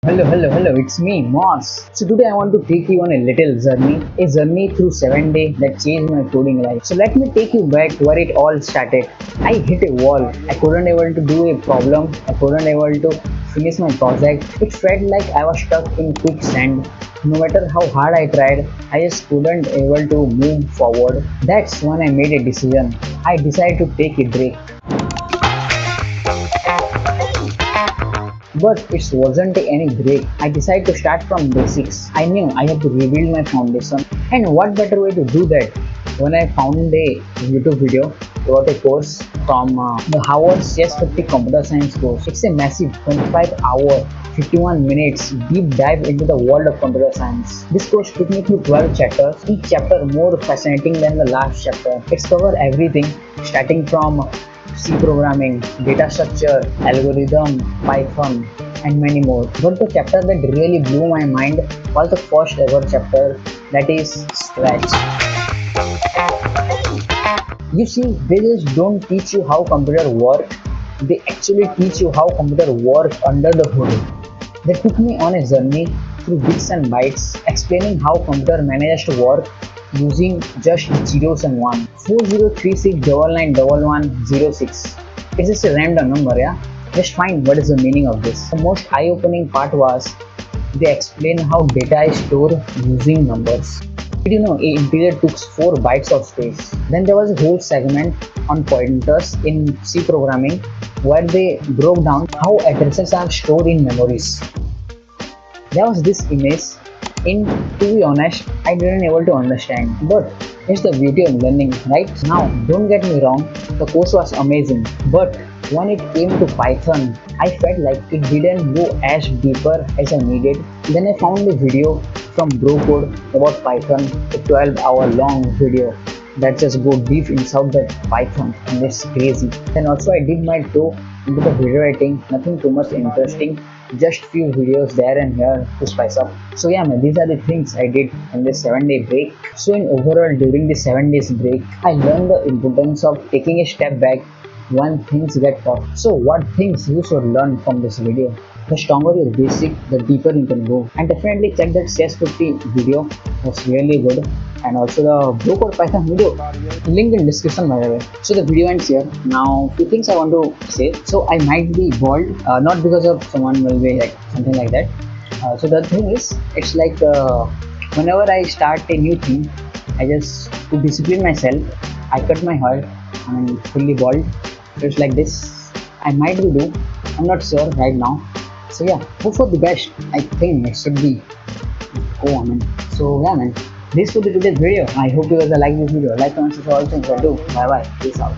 Hello, it's me, Moss. So today I want to take you on a journey through 7 days that changed my coding life. So let me take you back where it all started. I hit a wall. I couldn't able to do a problem. I couldn't able to finish my project. It felt like I was stuck in quicksand. No matter how hard I tried, I just couldn't able to move forward. That's when I made a decision. I decided to take a break. But it wasn't any break. I decided to start from basics. I knew I had to rebuild my foundation. And what better way to do that when I found a YouTube video about a course from the Harvard CS50 Computer Science course. It's a massive 25-hour, 51 minutes deep dive into the world of computer science. This course took me through 12 chapters, each chapter more fascinating than the last chapter. It's covered everything starting from C programming, data structure, algorithm, Python, and many more. But the chapter that really blew my mind was the first ever chapter, that is Scratch. You see, they just don't teach you how computer work, they actually teach you how computer work under the hood. They took me on a journey through bits and bytes, explaining how computer manages to work using just zeros and one. 4036991106. It's just a random number, yeah? Just find what is the meaning of this. The most eye-opening part was they explain how data is stored using numbers. Did you know a integer took 4 bytes of space? Then there was a whole segment on pointers in C programming where they broke down how addresses are stored in memories. There was this image in, to be honest, I didn't able to understand, but it's the beauty of learning, right? Now don't get me wrong, the course was amazing, but when it came to Python, I felt like it didn't go as deeper as I needed. Then I found a video from Code about Python, a 12-hour long video that just go deep inside the Python, and it's crazy. Then also I did my toe into the video writing, nothing too much interesting, just few videos there and here to spice up. So yeah man, these are the things I did in this 7 day break. So in overall during the 7 days break, I learned the importance of taking a step back when things get tough. So what things you should learn from this video? The stronger your basic, the deeper you can go. And definitely check that CS50 video, was really good. And also the Code Python video, link in description by the way. So the video ends here. Now few things I want to say. So I might be bald, not because of someone will be like something like that. So the thing is, it's like whenever I start a new thing, I just to discipline myself, I cut my hair. I'm fully bald. So it's like this. I might be do. I'm not sure right now. So yeah, hope for the best. I think it should be. Oh man. So yeah man. This would be today's video. I hope you guys like this video. Like, comment, subscribe, all things I do. Bye bye. Peace out.